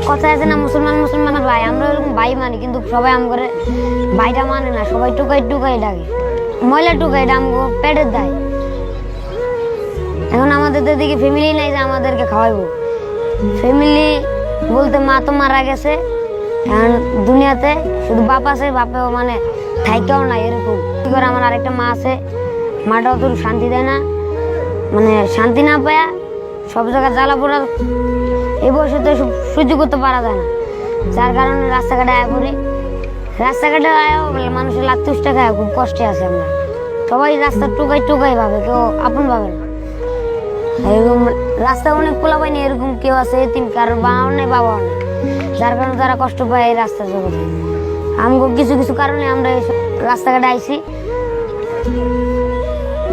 কথা আছে না, মুসলমান মুসলমানের ভাই, আমরা এরকম ভাই মানি, কিন্তু সবাই আম করে ভাইটা মানে না, সবাই টুকাই টুকাই ডাকে, ময়লা টুকাই, এটা আমগো পেটের দায়। এখন আমাদের তো দিকে ফ্যামিলি নাই যে আমাদেরকে খাওয়াইবো। ফ্যামিলি বলতে মা তো মারা গেছে, এখন দুনিয়াতে শুধু বাপ আছে, বাপেও মানে থাইকাও নাই এরকম। কি করে আমার আরেকটা মা আছে, মাটাও তো শান্তি দেয় না, মানে শান্তি না পায়া সব জায়গায় জ্বালা পোড়া, এই বয়সে তো সহ্য করতে পারা যায় না, যার কারণে রাস্তাঘাটে আয়া পড়ি। রাস্তাঘাটে আয়াও মানুষের লাত্তুসটা খায়, খুব কষ্টে আছে আমরা সবাই। রাস্তা টুকাই টুকাই ভাবে, কেউ আপন ভাবে না। এরকম রাস্তা অনেক পোলা পায়নি, এরকম কেউ আছে এতিম, কারোর বাবাও নেই বাবাও নেই, যার কারণে তারা কষ্ট পায় এই রাস্তার জগতে। আমগো কিছু কিছু কারণে আমরা এই রাস্তাঘাটে আইছি,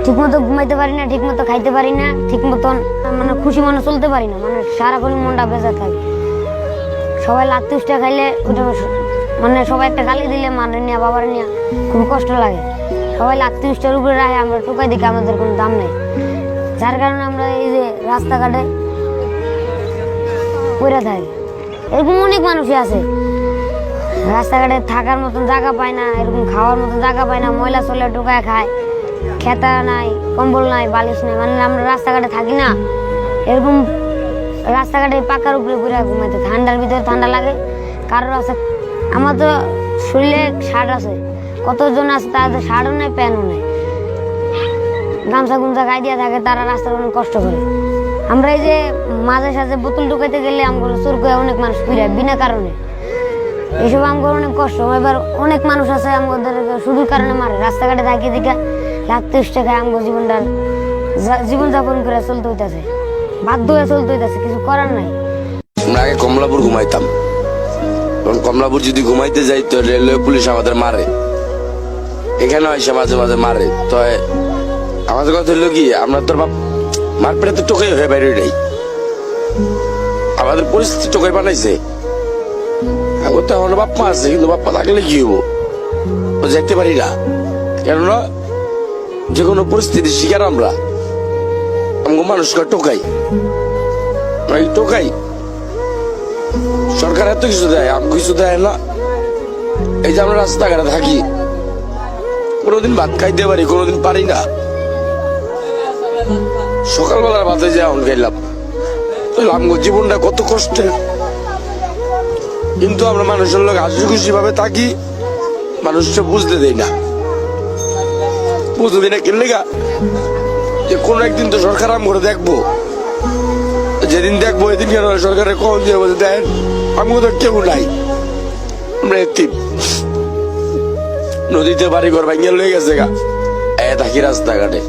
ঠিক মতো ঘুমাইতে পারি না, ঠিক মতো খাইতে পারি না, ঠিক মতন মানে খুশি মনে চলতে পারি না, মানে সারাক্ষণ মনটা বেজা থাকে। সবাই লাত্তুসটা খাইলে ওটা মানে সবাই একটা গালি দিলে মানে নিয়ে বাবার নিয়ে খুব কষ্ট লাগে। সবাই লাত্তুসটার উপরে রাখে, আমরা টুকাই দিকে আমাদের কোনো দাম নেই, যার কারণে আমরা এই যে রাস্তাঘাটে পড়ে থাকি। এরকম অনেক মানুষই আছে, রাস্তাঘাটে থাকার মতন জায়গা পায় না, এরকম খাওয়ার মতন জায়গা পায় না, ময়লা চলে টুকায় খায়, খেতা নাই, কম্বল নাই, বালিশ নাই, মানে আমরা রাস্তাঘাটে থাকি না, এরকম রাস্তাঘাটে পাকার উপরে ঘুরে ঘুমাইতে, ঠান্ডার ভিতরে ঠান্ডা লাগে। কারোর আছে, আমার তো শরীরে শার্ট আছে, কতজন আছে তাদের শার্টও নেই, প্যান্টও নেই, গামছা গুমছা গায়ে দিয়ে থাকে, তারা রাস্তার অনেক কষ্ট করে। আমরা এই যে মাঝে সাঝে বোতল ঢুকাইতে গেলে আমগুলো চোর করে অনেক মানুষ ফিরে বিনা কারণে, এইসব আমগুলো অনেক কষ্ট। এবার অনেক মানুষ আছে আমাদের শুধুর কারণে মারে, রাস্তাঘাটে থাকি দিকে লাগতে খায়, আমগো জীবনযাপন করে চলতে হইতেছে, বাধ্য হয়ে চলতে হইতেছে, কিছু করার নাই। আমরা আগে কমলাপুর ঘুমাইতাম, কারণ কমলাপুর যদি ঘুমাইতে যাই তো রেলওয়ে পুলিশ আমাদের মারে, এখানে এসে মাঝে মাঝে মারে। তো আমাদের কথা হলো কি, আমরা তোর বাপ মার পেটে তো টোকাই হয়ে বাইরে নেই, আমাদের পরিস্থিতি টোকাই বানাইছে। আমার তো এখন বাপ্পা আছে, কিন্তু বাপ্পা থাকলে কি হবো, যেতে পারি না, কেননা যে কোনো পরিস্থিতির শিকার আমরা। আমাকে মানুষকে টোকাই টোকাই, সরকার এত কিছু দেয়, আমাকে কিছু দেয় না। এই যে আমরা রাস্তাঘাটে থাকি, কোনোদিন ভাত খাইতে পারি, কোনোদিন পারি না। সকালবেলার ভাতে যে এখন খাইলাম, আমগো জীবনটা কত কষ্টের, কিন্তু আমরা মানুষের লোক হাসি খুশি ভাবে থাকি, মানুষটা বুঝতে দেয় না, বুঝতে দেয় না কেন গা, যে কোন একদিন তো সরকার আম করে দেখবো, যেদিন দেখবো এদিন কেন সরকারের কল দিয়ে বলতে দেন আমগো তো কেউ নাই, আমরা এতিম। নদীতে বাড়ি ঘর ভাঙিয়ে লয়ে গেছে গা, থাকি রাস্তাঘাটে,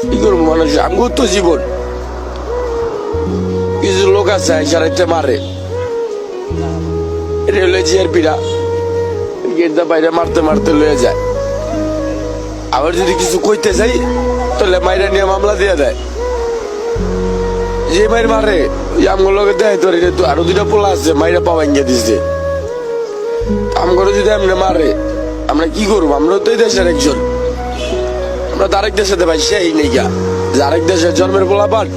কি করবো মানুষ, আমগো তো জীবন। কিছু লোক আছে সারাইতে মারে, রেলওয়ে জিআরপিরা গেটটা বাইরে মারতে মারতে লয়ে যায়। আবার যদি কিছু কইতে যাই তাহলে মাইরা নিয়ে মামলা দিয়ে দেয়, যে মাইর মারে আমগুলো দেয় তোর তো আরো দুইটা পোলা আছে মাইরা পাওয়াইয়া দিছে। আমগুলো যদি এমনি মারে আমরা কি করবো, আমরা তো এই দেশের একজন, আমরা তো আরেক দেশে ভাই সেই নেই গা, যে আরেক দেশের জন্মের পোলা পান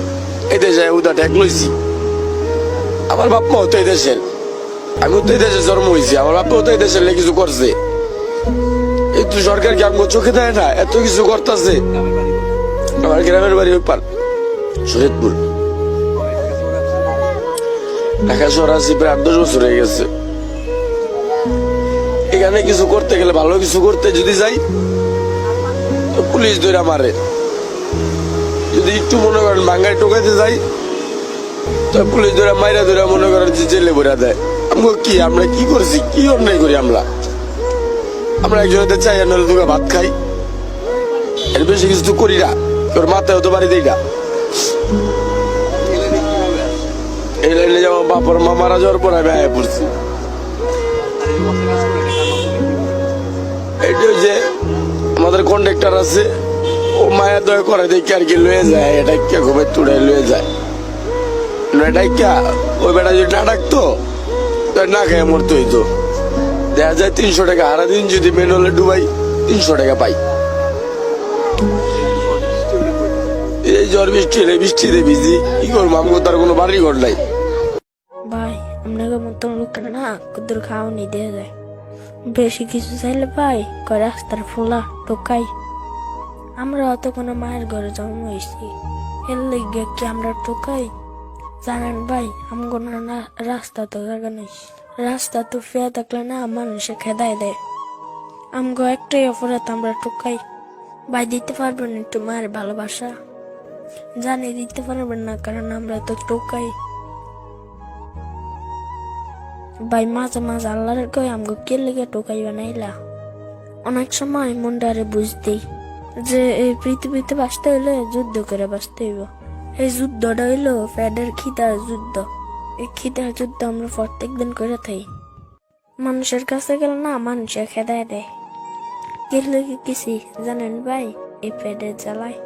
এই দেশে উদা ট্যাক লইছি। আমার বাপ মাও তো এই দেশের, আমিও তো এই দেশে জন্ম হয়েছি, আমার বাপাও তো এই দেশের কিছু করছে, এই তো সরকার কি আমগো চোখে দেয় না, এত কিছু করতেছে। আমার গ্রামের বাড়ি ওই পার শহীদপুর, ঢাকা শহর আছি প্রায় 8-10 বছর হয়ে গেছে। এখানে কিছু করতে গেলে, ভালো কিছু করতে যদি যাই তো পুলিশ ধরে মারে, যদি একটু মনে করেন বাঙ্গায় টোকাইতে যাই তো পুলিশ ধরে মাইরা ধরে মনে করেন যে জেলে ভরা দেয়। আমগো কি, আমরা কি করছি, কি অন্যায় করি আমরা? আমরা একজনের চাই নাহলে তোকে ভাত খাই, এর বেশি কিছু তো করি না, তোর মাথায় হতে পারি দেই না। এই লাইনে যেমন বাপর মা মারা যাওয়ার পর আমি আয়া পড়ছি। এইটা যে আমাদের কন্ডাক্টর আছে, ও মায়া দয়া করে দেখি আর কি লয়ে যায়, এটা কে ঘুমে তুড়ে লয়ে যায়, এটাই কে ওই বেটা যদি না ডাকতো না খেয়ে মরতে হইতো। দেখা যায় 300 টাকা সারা দিন যদি মেনুয়ালে ডুবাই 300 টাকা পাই। এই ঝড় বৃষ্টি হলে বৃষ্টিতে ভিজি, কি করবো, আমগো তার কোনো বাড়ি ঘর নাই। ভাই মতন লোকের না কুদুর খাওয়ানি দিয়ে যায়। বেশি কিছু চাইলে পাই কয় রাস্তার ফোলা টোকাই। আমরা অত কোনো মায়ের ঘরে জন্ম হয়েছি, এর লেগে কি আমরা টোকাই? জানেন ভাই, আমগো না রাস্তা তো জায়গা নেই। রাস্তা তো ফেয়া থাকলে না মানুষে খেদাই দেয়। আমগো একটাই অপরাধ, আমরা টোকাই। ভাই দিতে পারবেন একটু মায়ের ভালোবাসা? জানি দিতে পারবেন না, কারণ আমরা তো টোকাই। ভাই মাঝে মাঝে আল্লাহর কই আমগো কে লেগে টোকাই বানাইলা? অনেক সময় মনটারে বুঝতেই যে এই পৃথিবীতে বাঁচতে হইলে যুদ্ধ করে বাঁচতে হইব। এই যুদ্ধটা হইলো ফ্যাডের খিদার যুদ্ধ। এই খিদার যুদ্ধ আমরা প্রত্যেক দিন করে থাকি। মানুষের কাছে গেলে না মানুষের খেদায় দেয়। কে লেগে গেছি জানেন ভাই? এই ফ্যাডের জ্বালায়।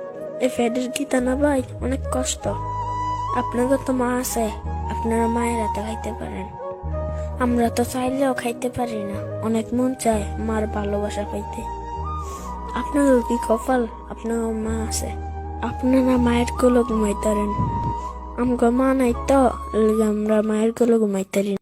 এই ফ্যাডের খিদা না ভাই অনেক কষ্ট। আপনাদের তো মা আছে, আপনারা মায়ের হাতে খাইতে পারেন। আমরা তো চাইলেও খাইতে পারি না, অনেক মন চায় মার ভালোবাসা পাইতে। আপনাদের কি কপাল, আপনার মা আছে, আপনারা মায়ের কোলে ঘুমাইতারেন। আমগো মা নাই তো আমরা মায়ের কোলে ঘুমাইতারি।